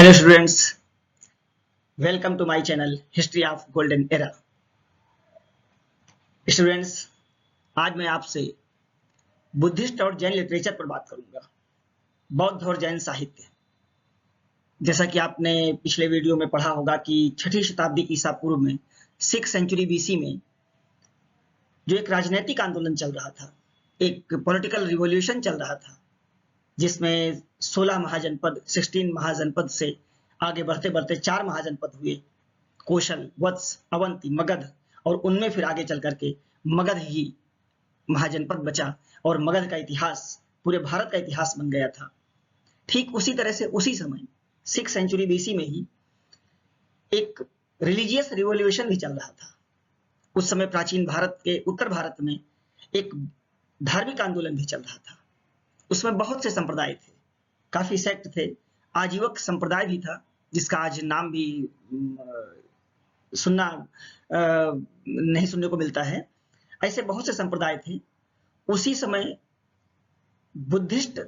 Hello students, welcome to my channel history of golden era. Students, आज मैं आपसे Buddhist और जैन लिटरेचर पर बात करूंगा। बौद्ध और जैन साहित्य। जैसा कि आपने पिछले वीडियो में पढ़ा होगा कि 6ठी शताब्दी ईसा पूर्व में 6th सेंचुरी बीसी में जो एक राजनीतिक आंदोलन चल रहा था, एक पॉलिटिकल रिवॉल्यूशन चल रहा था, जिसमें 16 महाजनपद 16 महाजनपद से आगे बढ़ते बढ़ते 4 महाजनपद हुए, कौशल, वत्स, अवंती, मगध, और उनमें फिर आगे चल करके मगध ही महाजनपद बचा और मगध का इतिहास पूरे भारत का इतिहास बन गया था। ठीक उसी तरह से उसी समय 6th सेंचुरी बीसी में ही एक रिलीजियस रिवॉल्यूशन भी चल रहा था। उस समय प्राचीन भारत के उत्तर भारत में एक धार्मिक आंदोलन भी चल रहा था। उसमें बहुत से संप्रदाय थे, काफी सेक्ट थे, आजीवक संप्रदाय भी था, जिसका आज नाम भी नहीं सुनने को मिलता है। ऐसे बहुत से संप्रदाय थे। उसी समय बुद्धिस्ट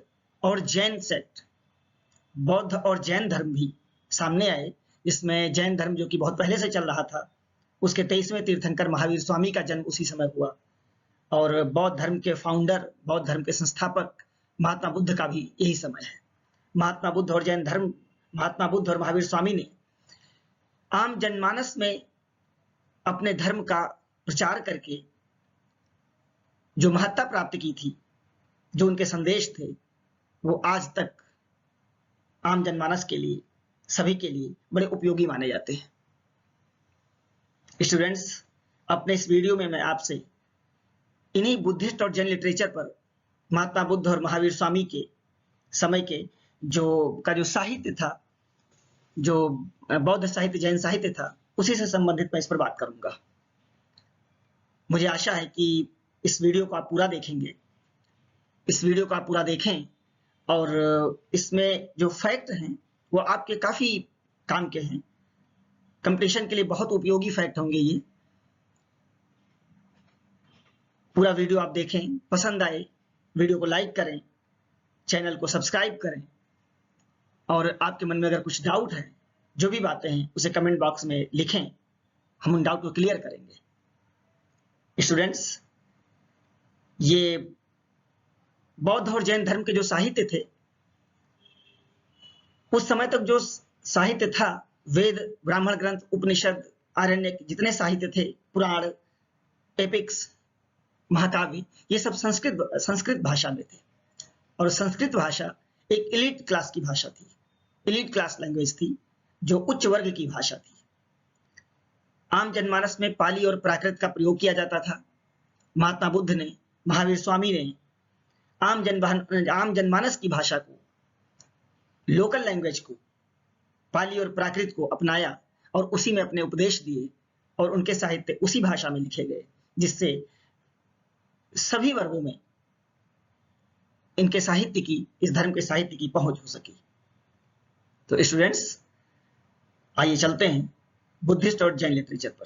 और जैन सेक्ट, बौद्ध और जैन धर्म भी सामने आए, जिसमें जैन धर्म जो कि बहुत पहले से चल रहा था, उसके 23वें तीर्थंकर महावीर स्वामी का जन्म उसी समय हुआ, और बौद्ध धर्म के फाउंडर, बौद्ध धर्म के संस्थापक महात्मा बुद्ध का भी यही समय है। महात्मा बुद्ध और जैन धर्म, महात्मा बुद्ध और महावीर स्वामी ने आम जनमानस में अपने धर्म का प्रचार करके जो महत्ता प्राप्त की थी, जो उनके संदेश थे, वो आज तक आम जनमानस के लिए, सभी के लिए बड़े उपयोगी माने जाते हैं। स्टूडेंट्स, अपने इस वीडियो में मैं आपसे इन्हीं बुद्धिस्ट और जैन लिटरेचर पर महात्मा बुद्ध और महावीर स्वामी के समय के जो साहित्य था, जो बौद्ध साहित्य, जैन साहित्य था, उसी से संबंधित मैं इस पर बात करूंगा। मुझे आशा है कि इस वीडियो को आप पूरा देखेंगे, इस वीडियो को आप पूरा देखें, और इसमें जो फैक्ट हैं वो आपके काफी काम के हैं। कंपटीशन के लिए बहुत उपयोगी फैक्ट होंगे ये। पूरा वीडियो आप देखें, पसंद आए वीडियो को लाइक करें, चैनल को सब्सक्राइब करें, और आपके मन में अगर कुछ डाउट है, जो भी बातें हैं, उसे कमेंट बॉक्स में लिखें, हम उन डाउट को क्लियर करेंगे। स्टूडेंट्स, ये बौद्ध और जैन धर्म के जो साहित्य थे, उस समय तक जो साहित्य था, वेद, ब्राह्मण ग्रंथ, उपनिषद, आरण्यक, जितने साहित्य थे, पुराण, एपिक्स, महाकाव्य, ये सब संस्कृत भाषा में थे। और संस्कृत भाषा एक एलीट क्लास की भाषा थी, एलीट क्लास लैंग्वेज थी, जो उच्च वर्ग की भाषा थी। आम जनमानस में पाली और प्राकृत का प्रयोग किया जाता था। महात्मा बुद्ध ने, महावीर स्वामी ने आम जनमानस की भाषा को, लोकल लैंग्वेज को, पाली और प्राकृत को अपनाया और उसी में अपने उपदेश दिए, और उनके साहित्य उसी भाषा में लिखे गए, जिससे सभी वर्गों में इनके साहित्य की, इस धर्म के साहित्य की पहुंच हो सकी। तो स्टूडेंट्स, आइए चलते हैं बुद्धिस्ट और जैन लिटरेचर पर।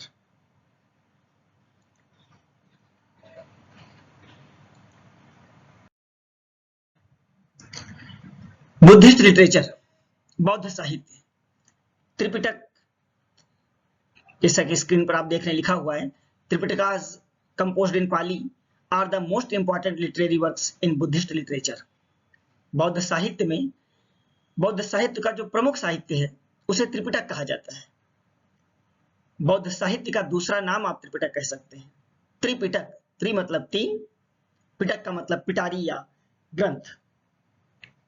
बुद्धिस्ट लिटरेचर, बौद्ध साहित्य, त्रिपिटक, जैसा कि स्क्रीन पर आप देख रहे हैं लिखा हुआ है, Tripitakas composed in Pali are the most important literary works in Buddhist literature. बौद्ध साहित्य में, बौद्ध साहित्य का जो प्रमुख साहित्य है, उसे त्रिपिटक कहा जाता है। बौद्ध साहित्य का दूसरा नाम आप त्रिपिटक कह सकते हैं। त्रिपिटक, त्रि मतलब 3, पिटक का मतलब पिटारी या ग्रंथ।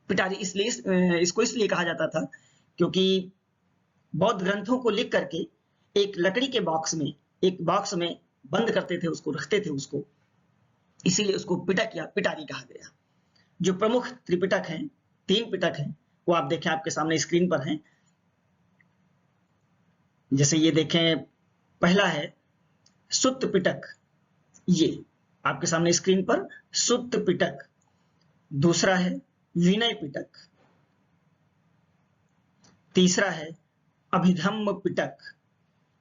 पिटारी इसको इसलिए कहा जाता था क्योंकि बौद्ध ग्रंथों को लिख करके एक लकड़ी के बॉक्स में, एक बॉक्स में बंद करते थे, उसको रखते थे, उसको, इसीलिए उसको पिटक या पिटारी कहा गया। जो प्रमुख त्रिपिटक हैं, 3 पिटक हैं, वो आप देखें, आपके सामने स्क्रीन पर हैं। जैसे ये देखें, पहला है सुत्त पिटक, ये आपके सामने स्क्रीन पर सुत्त पिटक। दूसरा है विनय पिटक। तीसरा है अभिधम्म पिटक।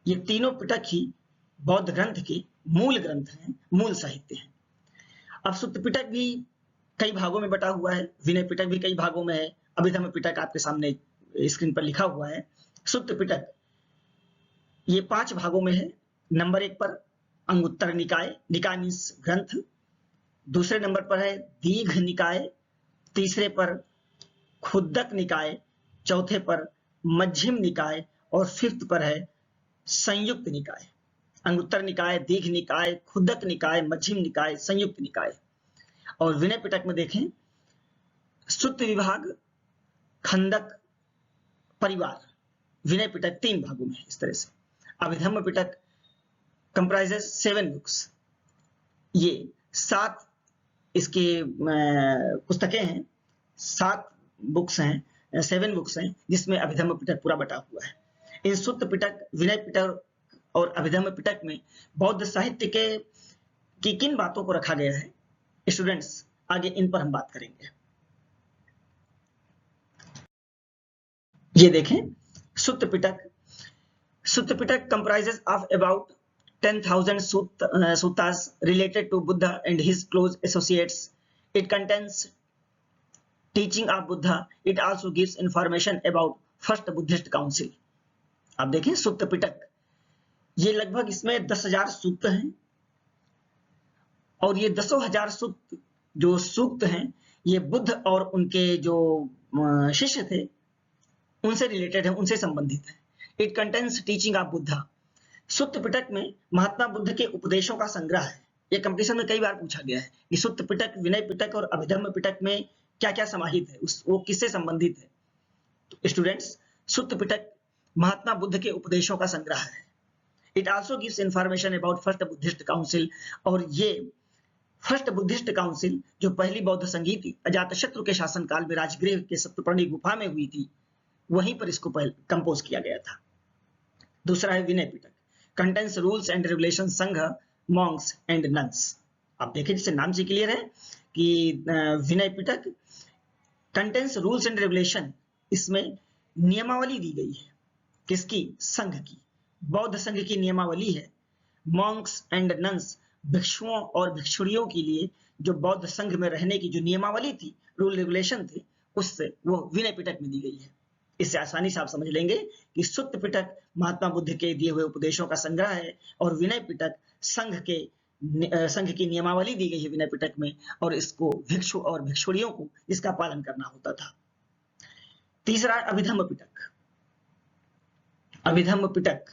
ये तीनों पिटक ही बौद्ध ग्रंथ के मूल ग्रंथ हैं, मूल साहित्य हैं। अब सुत्त पिटक भी कई भागों में बटा हुआ है, विनय पिटक भी कई भागों में है, अभिधम्म पिटक आपके सामने स्क्रीन पर लिखा हुआ है सुत्त पिटक, ये 5 भागों में है। नंबर 1 पर अंगुत्तर निकाय, निकाय मीन्स ग्रंथ। दूसरे नंबर पर है दीघ निकाय, तीसरे पर खुद्दक निकाय, चौथे पर मध्यम निकाय और फिफ्थ पर है संयुक्त निकाय। अंगुत्तर निकाय, दीघ निकाय, खुद्दक निकाय, मध्यम निकाय, संयुक्त निकाय। और विनय पिटक में देखें सुत्त विभाग, खंडक, परिवार। विनय पिटक 3 भागों में है इस तरह से। अभिधम्म पिटक कंप्राइजेस 7 बुक्स, ये 7 इसके पुस्तकें हैं, 7 बुक्स हैं, 7 बुक्स हैं, जिसमें अभिधम्म पिटक पूरा बटा हुआ है। इन सुत्त पिटक, विनय पिटक और अभिधम्म पिटक में बौद्ध साहित्य के की किन बातों को रखा गया है, स्टूडेंट्स आगे इन पर हम बात करेंगे। ये देखें सुत्त पिटक। सुत्त पिटक comprises of about 10,000 suttas related to Buddha and his close associates. It contains teaching of Buddha. It also gives information about first Buddhist council. आप देखें सुत्त पिटक, ये लगभग इसमें 10,000 सूक्त हैं और ये 10,000 सूक्त जो सूक्त हैं ये बुद्ध और उनके जो शिष्य थे उनसे रिलेटेड है, उनसे संबंधित है। It contains teaching of Buddha. Sutta Pitaka में महात्मा बुद्ध के उपदेशों का संग्रह है। ये कंपटीशन में कई बार पूछा गया है कि सुत्त पिटक, विनय पिटक और अभिधम्म पिटक में क्या क्या समाहित है, वो किससे संबंधित है। तो स्टूडेंट्स सुत्त पिटक महात्मा बुद्ध के उपदेशों का संग्रह है। It also gives information about first Buddhist council, और ये फर्स्ट बुद्धिस्ट काउंसिल जो पहली बौद्ध संधि थी अजातशत्रु के शासनकाल में राजगृह के सप्तपर्णी गुफा में हुई थी, वहीं पर इसको कंपोज किया गया था। दूसरा है Vinaya Pitaka, contains rules and regulation संघ, मॉन्क्स एंड नन्स। आप देखिए जिससे नाम से क्लियर है कि Vinaya Pitaka contains rules and regulation, इसमें नियमावली दी गई है। किसकी? संघ की, बौद्ध संघ की नियमावली है। मॉन्क्स एंड नन्स, भिक्षुओं और भिक्षुणियों के लिए जो बौद्ध संघ में रहने की जो नियमावली थी, रूल रेगुलेशन थे, उससे वो विनय पिटक में दी गई है। इससे आसानी से आप समझ लेंगे कि सुत्त पिटक महात्मा बुद्ध के दिए हुए उपदेशों का संग्रह है और विनय पिटक संघ की नियमावली दी गई है विनय पिटक में, और इसको भिक्षु और भिक्षुणियों को इसका पालन करना होता था। तीसरा अभिधम्म पिटक। अभिधम्म पिटक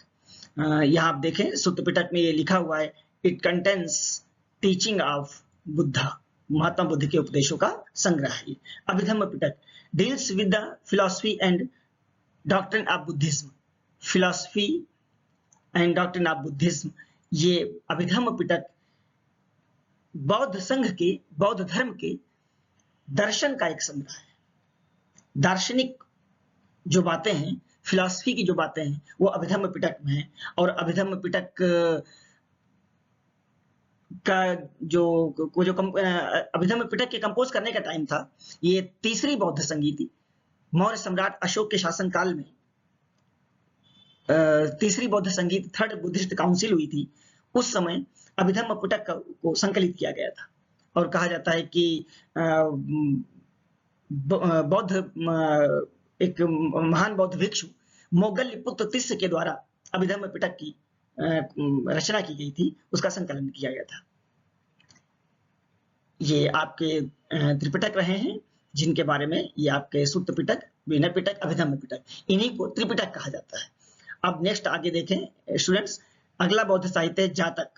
यहाँ आप देखें सुत्त पिटक में ये लिखा हुआ है, it contains teaching of Buddha, Mahatma Buddha के उपदेशों का संग्रह है। Abhidhamma Pitaka deals with the philosophy and doctrine of Buddhism. Philosophy and doctrine of Buddhism, ये अभिधम्म पिटक बौद्ध संघ के, बौद्ध धर्म के दर्शन का एक संग्रह है। दार्शनिक जो बातें हैं, फिलॉसफी की जो बातें हैं, वो अभिधम्म पिटक में है। और अभिधम्म पिटक का अभिधम्म पिटक के कंपोज करने का टाइम था, ये तीसरी बौद्ध संधि थी। मौर्य सम्राट अशोक के शासनकाल में तीसरी बौद्ध संधि, थर्ड बुद्धिस्ट काउंसिल हुई थी। उस समय अभिधम्म पिटक को संकलित किया गया था और कहा जाता है कि बौद्ध एक महान बौद्ध भिक्षु मोगलपुत्र तिस्य के द्वारा अभिधम्म पिटक की रचना की गई थी, उसका संकलन किया गया था। ये आपके त्रिपिटक रहे हैं जिनके बारे में, ये आपके सुत्त पिटक, विनय पिटक, अभिधम्म पिटक, इन्हीं को त्रिपिटक कहा जाता है। अब नेक्स्ट आगे देखें स्टूडेंट्स, अगला बौद्ध साहित्य है Jataka.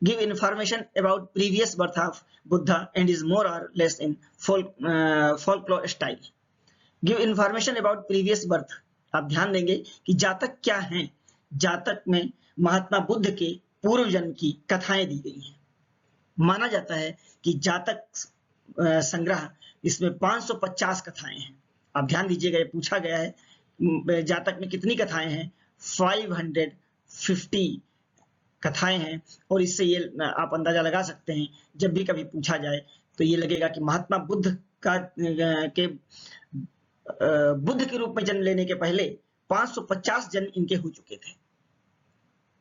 Give information about previous birth of Buddha and is more और less in folklore style. Give information about previous birth, आप ध्यान देंगे कि जातक क्या हैं। जातक में महात्मा बुद्ध के पूर्व जन्म की कथाएं दी गई हैं। माना जाता है कि जातक संग्रह, इसमें 550 कथाएं हैं। आप ध्यान दीजिएगा, ये पूछा गया है जातक में कितनी कथाएं हैं, 550 कथाएं हैं। और इससे ये आप अंदाजा लगा सकते हैं, जब भी कभी पूछा जाए तो ये लगेगा कि महात्मा बुद्ध बुद्ध के रूप में जन्म लेने के पहले 550 जन्म इनके हो चुके थे।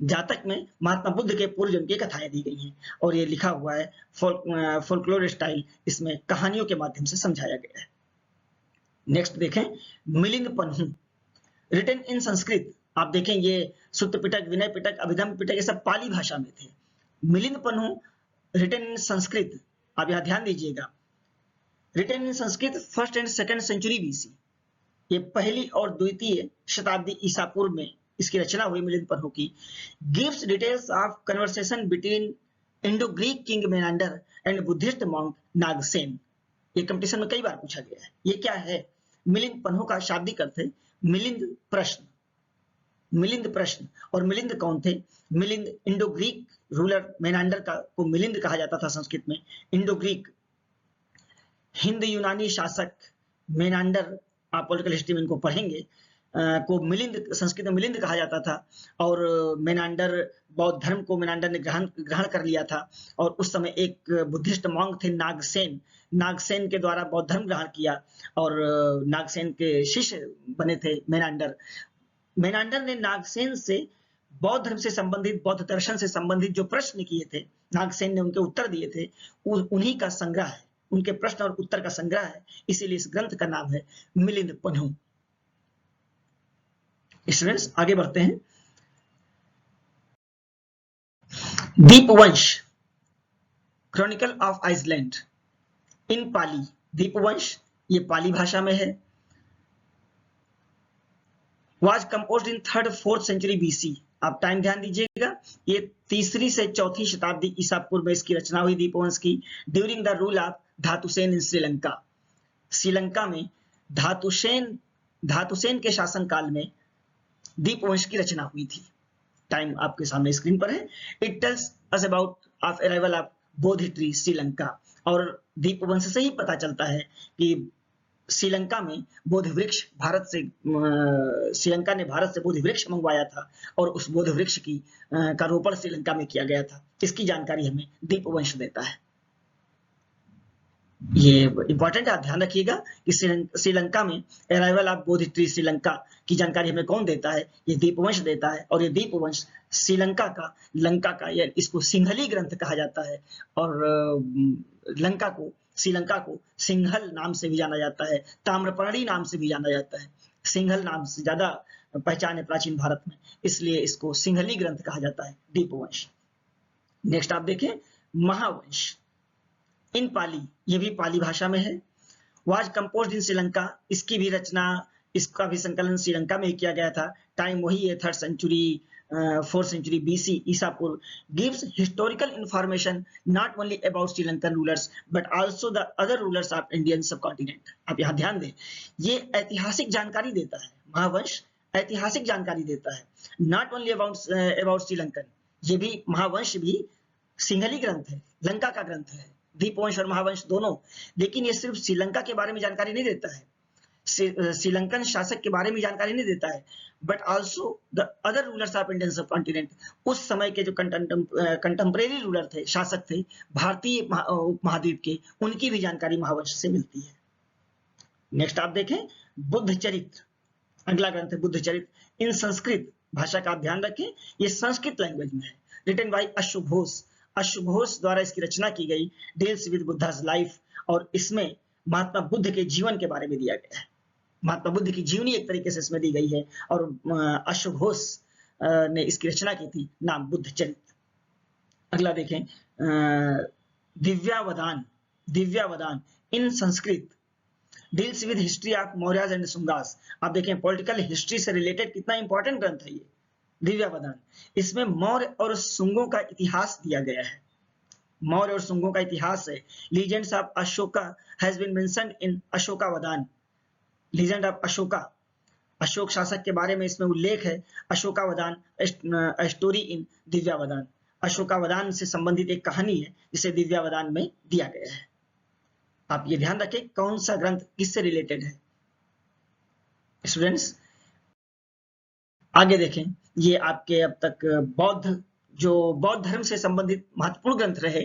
जातक में महात्मा बुद्ध के पूर्व जन्म की कथाएं दी गई हैं और ये लिखा हुआ है फोल्कलोर स्टाइल, इसमें कहानियों के माध्यम से समझाया गया है। नेक्स्ट देखें मिलिंद पन्हू, रिटन इन संस्कृत। आप देखें ये सूत्र पिटक, विनय पिटक, अभिधम पिटक ये सब पाली भाषा में थे। मिलिंद पन्हू रिटन इन संस्कृत, आप यहाँ ध्यान दीजिएगा, written in Sanskrit first and second century BC, ये पहली और द्वितीय शताब्दी ईसा पूर्व में इसकी रचना हुई मिलिंद पन्हू की। Gives details of conversation between Indo Greek king Menander and Buddhist monk Nagasena. ये कंपटीशन में कई बार पूछा गया है। ये क्या है? मिलिंद पन्हू का शाब्दिक अर्थ है मिलिंद प्रश्न। मिलिंद प्रश्न, और मिलिंद कौन थे? Milind Indo Greek ruler Menander का को मिलिंद कहा जाता था संस्कृत में। इंडो ग्रीक हिंद यूनानी शासक मेनांडर, आप पॉलिटिकल हिस्ट्री में इनको पढ़ेंगे, को मिलिंद, संस्कृत में मिलिंद कहा जाता था। और मेनांडर बौद्ध धर्म को मेनांडर ने ग्रहण कर लिया था। और उस समय एक बुद्धिस्ट मॉन्क थे नागसेन, नागसेन के द्वारा बौद्ध धर्म ग्रहण किया और नागसेन के शिष्य बने थे मेनांडर। मेनांडर ने नागसेन से बौद्ध धर्म से संबंधित, बौद्ध दर्शन से संबंधित जो प्रश्न किए थे, नागसेन ने उनके उत्तर दिए थे, उन्हीं का संग्रह है, उनके प्रश्न और उत्तर का संग्रह है। इसीलिए इस ग्रंथ का नाम है मिलिंद पन्हू। स्टूडेंट्स आगे बढ़ते हैं। Dipavamsa, chronicle of island in Pali. Dipavamsa ये पाली भाषा में है। Was composed in 3rd-4th century BC. आप टाइम ध्यान दीजिएगा, ये 3री से 4th शताब्दी ईसा पूर्व में इसकी रचना हुई दीपवंश की। ड्यूरिंग द रूल ऑफ धातुसेन इन श्रीलंका। श्रीलंका में धातुसेन के शासन काल में दीपवंश की रचना हुई थी। टाइम आपके सामने स्क्रीन पर है। It tells us about of arrival of Bodhi tree Sri Lanka. और दीपवंश से ही पता चलता है कि श्रीलंका में बोधि वृक्ष श्रीलंका ने भारत से बोधि वृक्ष मंगवाया था और उस बोधि वृक्ष का रोपण श्रीलंका में किया गया था। इसकी जानकारी हमें दीपवंश देता है। ये इंपॉर्टेंट है, आप ध्यान रखिएगा कि श्रीलंका में arrival of Bodhi tree Sri Lanka की जानकारी हमें कौन देता है? ये दीपवंश देता है। और ये दीपवंश श्रीलंका का, लंका का, या इसको सिंहली ग्रंथ कहा जाता है। और श्रीलंका को सिंहल नाम से भी जाना जाता है, ताम्रपर्णी नाम से भी जाना जाता है। सिंहल नाम से ज्यादा पहचान है प्राचीन भारत में, इसलिए इसको सिंहली ग्रंथ कहा जाता है, दीपवंश। नेक्स्ट आप देखें महावंश इन पाली, ये भी पाली भाषा में है। वाज कंपोज्ड इन श्रीलंका, इसकी भी रचना, इसका भी संकलन श्रीलंका में ही किया गया था। टाइम वही है 3rd century 4th century BC ईसा पूर्व। Gives historical information not only about Sri Lankan rulers but also the other rulers of Indian सब कॉन्टिनेंट। आप यहाँ ध्यान दें, ये ऐतिहासिक जानकारी देता है। महावंश ऐतिहासिक जानकारी देता है, नॉट ओनली अबाउट श्रीलंकन। ये भी महावंश भी सिंहली ग्रंथ है, लंका का ग्रंथ है, दीपवंश और महावंश दोनों। लेकिन ये सिर्फ श्रीलंका के बारे में जानकारी नहीं देता है, श्रीलंकन शासक के बारे में जानकारी नहीं देता है, but also the other rulers of Indian सब कॉन्टिनेंट। उस समय के जो कंटेम्परेरी रूलर थे, शासक थे भारतीय महाद्वीप के, उनकी भी जानकारी महावंश से मिलती है। नेक्स्ट आप देखें बुद्ध चरित्र, अगला ग्रंथ है बुद्ध चरित्र इन संस्कृत भाषा का। आप ध्यान रखें ये संस्कृत लैंग्वेज में है। रिटन बाय अशुघोष, अशुघोष द्वारा इसकी रचना की गई। डील्स विद बुद्धा's लाइफ, और इसमें महात्मा बुद्ध के जीवन के बारे में दिया गया है। महात्मा बुद्ध की जीवनी एक तरीके से इसमें दी गई है और अशुघोष ने इसकी रचना की थी, नाम बुद्ध चरित्र। अगला देखें Divyavadana, Divyavadana in Sanskrit deals with history of Mauryas and Shungas. आप देखें पॉलिटिकल हिस्ट्री से रिलेटेड कितना इंपॉर्टेंट ग्रंथ है ये दिव्यावदान। इसमें मौर्य और शुंगों का इतिहास दिया गया है, मौर्य और शुंगों का इतिहास है। Legends of Ashoka has been mentioned in Ashokavadana. Legend of Ashoka, Ashoka शासक के बारे में इसमें उल्लेख है। अशोकावदान स्टोरी इन दिव्यावदान, अशोकावदान से संबंधित एक कहानी है जिसे दिव्यावदान में दिया गया है। आप ये ध्यान रखें कौन सा ग्रंथ किससे रिलेटेड है। स्टूडेंट्स आगे देखें, ये आपके अब तक बौद्ध धर्म से संबंधित महत्वपूर्ण ग्रंथ रहे,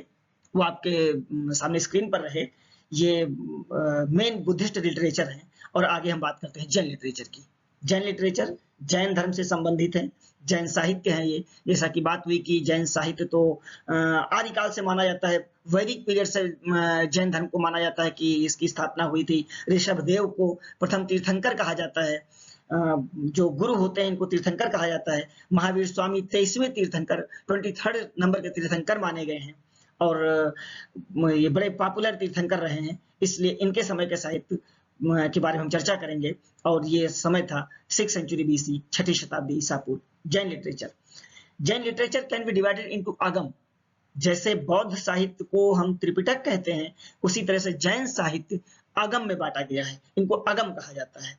वो आपके सामने स्क्रीन पर रहे। ये मेन बुद्धिस्ट लिटरेचर है। और आगे हम बात करते हैं जैन लिटरेचर की। जैन लिटरेचर जैन धर्म से संबंधित है, जैन साहित्य है ये। जैसा कि बात हुई कि जैन साहित्य तो आदिकाल से माना जाता है, वैदिक पीरियड से जैन धर्म को माना जाता है कि इसकी स्थापना हुई थी। ऋषभदेव को प्रथम तीर्थंकर कहा जाता है। जो गुरु होते हैं इनको तीर्थंकर कहा जाता है। महावीर स्वामी 23वें तीर्थंकर, 23rd नंबर के तीर्थंकर माने गए हैं और ये बड़े पॉपुलर तीर्थंकर रहे हैं, इसलिए इनके समय के साहित्य के बारे में हम चर्चा करेंगे। और ये समय था 6th सेंचुरी BC, 6ठी शताब्दी ईसा पूर्व। Jain literature can be divided into आगम। जैसे बौद्ध साहित्य को हम त्रिपिटक कहते हैं, उसी तरह से जैन साहित्य आगम में बांटा गया है, इनको आगम कहा जाता है।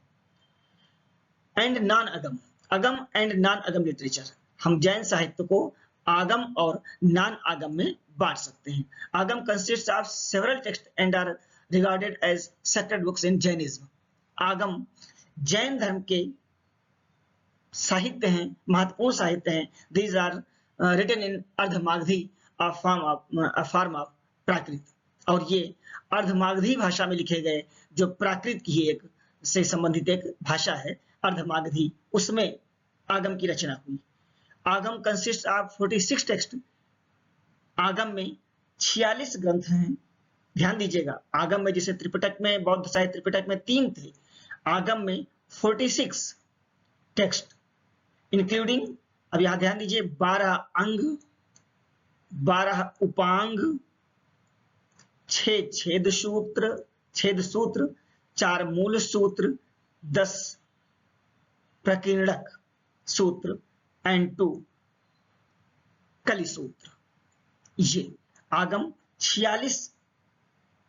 एंड नॉन आगम, आगम एंड नॉन आगम लिटरेचर, हम जैन साहित्य को आगम और नॉन आगम में बांट सकते हैं। Agam consists of several text and are regarded as sacred books in Jainism. Agam Jain धर्म के साहित्य हैं, महत्वपूर्ण साहित्य हैं। These are written in Ardhamagadhi, a form of Prakrit, और ये अर्धमागधी भाषा में लिखे गए, जो प्राकृत की एक से संबंधित एक भाषा है अर्धमागधी, उसमें आगम की रचना हुई। आगम कंसिस्ट ऑफ 46 टेक्स्ट। आगम में 46 ग्रंथ हैं। ध्यान दीजिएगा, आगम में जैसे त्रिपिटक में, बौद्ध साहित्य त्रिपिटक में 3 थे, आगम में 46 टेक्स्ट इंक्लूडिंग, अब यहां ध्यान दीजिए, 12 अंग, 12 उपांग, 6 छेद सूत्र, 4 मूल सूत्र, 10 प्रकीर्णक सूत्र एंड 2 कली सूत्र। ये आगम 46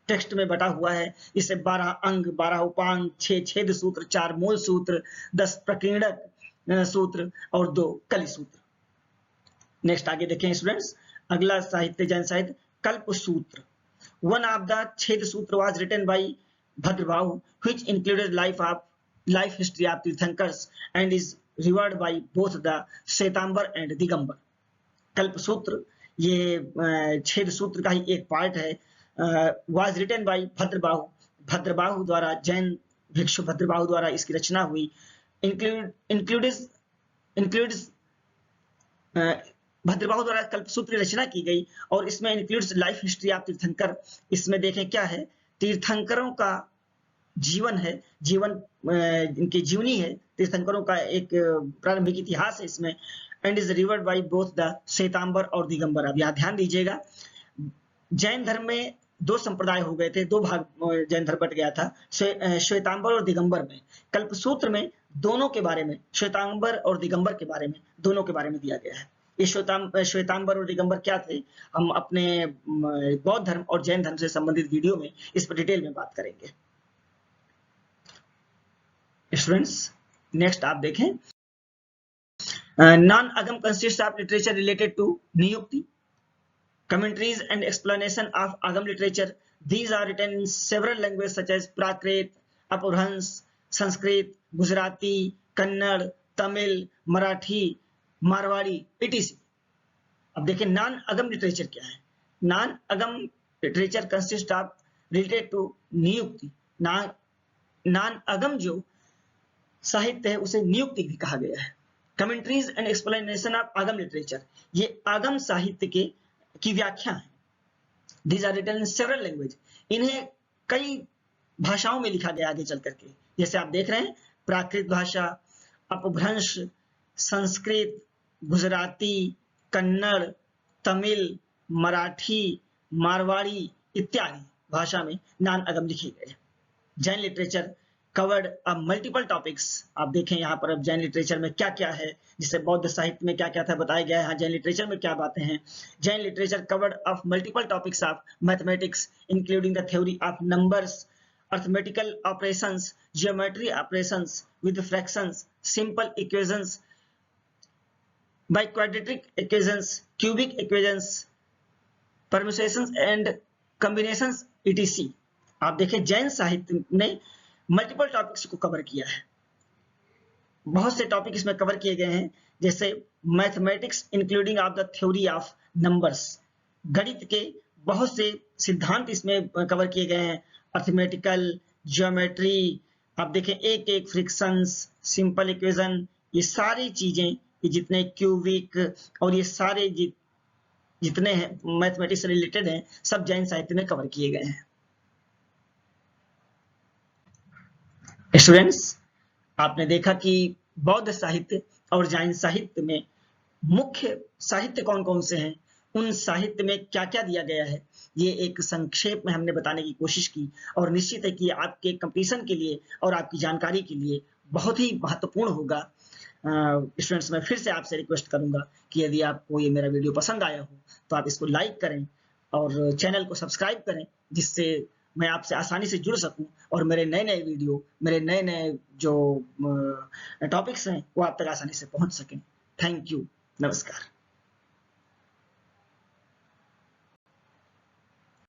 टेक्स्ट में बटा हुआ है। इसे 12 अंग, 12 उपांग, 6 छेद सूत्र, 4 मूल सूत्र, 10 प्रकीर्णक सूत्र और 2 कली सूत्र। नेक्स्ट आगे देखें स्टूडेंट्स, अगला साहित्य जैन साहित्य कल्प सूत्र। One of the Chheda Sutra was written by Bhadrabahu which included life history of Tirthankars and is revered by both the Shvetambar and Digambar. Kalpa Sutra ये छेद सूत्र का ही एक पार्ट है। वाज रिटन बाय भद्रबाहु द्वारा, जैन भिक्षु भद्रबाहु द्वारा इसकी रचना हुई। इंक्लूड्स भद्रबाहु द्वारा कल्पसूत्र की रचना की गई और इसमें इंक्लूड्स लाइफ हिस्ट्री ऑफ तीर्थंकर। इसमें देखें क्या है, तीर्थंकरों का जीवन है, जीवन इनकी जीवनी है, तीर्थंकरों का एक प्रारंभिक इतिहास है इसमें। And is revered by both the Shvetambar और दिगंबर। अब यहाँ ध्यान दीजिएगा, जैन धर्म में 2 संप्रदाय हो गए थे, 2 भाग जैन धर्म बट गया था, श्वेतांबर और दिगंबर में। कल्पसूत्र में दोनों के बारे में, श्वेतांबर और दिगंबर के बारे में, दोनों के बारे में दिया गया है। ये श्वेतांबर और दिगंबर क्या थे, हम अपने बौद्ध धर्म और जैन धर्म से संबंधित वीडियो में इस पर डिटेल में बात करेंगे। स्टूडेंट्स नेक्स्ट आप देखें, non Agam consist of literature related to Niyukti, commentaries and explanation of Agam literature. These are written in several languages such as Prakrit, Apurhans, Sanskrit, Gujarati, Kannada, Tamil, Marathi, Marwadi, etc. अब देखें non Agam literature क्या है। Non Agam literature consist of related to Niyukti. Non Agam जो साहित्य है उसे नियुक्ति भी कहा गया है। कमेंट्रीज एंड एक्सप्लेनेशन ऑफ आगम लिटरेचर, ये आगम साहित्य की व्याख्या है। These are written in several language. इन्हें कई भाषाओं में लिखा गया आगे चल करके, जैसे आप देख रहे हैं प्राकृत भाषा, अपभ्रंश, संस्कृत, गुजराती, कन्नड़, तमिल, मराठी, मारवाड़ी इत्यादि भाषा में नॉन अगम लिखे गए। Jain literature covered multiple topics. आप देखें यहाँ पर अब जैन लिटरेचर में क्या क्या है, जिससे बौद्ध साहित्य में क्या क्या था बताया गया है। हाँ, जैन लिटरेचर में क्या बातें हैं। Jain literature covered of multiple topics of mathematics including the theory of numbers, arithmetical operations, geometry operations with fractions, simple equations, by quadratic equations, cubic equations, permutations and combinations etc. आप देखें जैन साहित्य ने मल्टीपल टॉपिक्स को cover किया है, बहुत से topic इसमें कवर किए गए हैं, जैसे mathematics including of the theory of numbers, गणित के बहुत से सिद्धांत इसमें कवर किए गए हैं, अर्थमेटिकल, ज्योमेट्री, आप देखें एक एक फ्रिक्शंस, सिंपल इक्वेशन, ये सारी चीजें, ये जितने क्यूबिक और ये सारे जितने हैं मैथमेटिक्स से रिलेटेड हैं, सब जैन साहित्य में कवर किए गए हैं। स्टूडेंट्स, आपने देखा कि बौद्ध साहित्य और जैन साहित्य में मुख्य साहित्य कौन कौन से हैं, उन साहित्य में क्या क्या दिया गया है, ये एक संक्षेप में हमने बताने की कोशिश की। और निश्चित है कि आपके कंपटीशन के लिए और आपकी जानकारी के लिए बहुत ही महत्वपूर्ण होगा। स्टूडेंट्स, मैं फिर से आपसे रिक्वेस्ट करूंगा कि यदि आपको ये मेरा वीडियो पसंद आया हो तो आप इसको लाइक करें और चैनल को सब्सक्राइब करें, जिससे मैं आपसे आसानी से जुड़ सकूं और मेरे नए नए वीडियो, मेरे नए नए जो टॉपिक्स हैं वो आप तक आसानी से पहुंच सकें। Thank you. नमस्कार।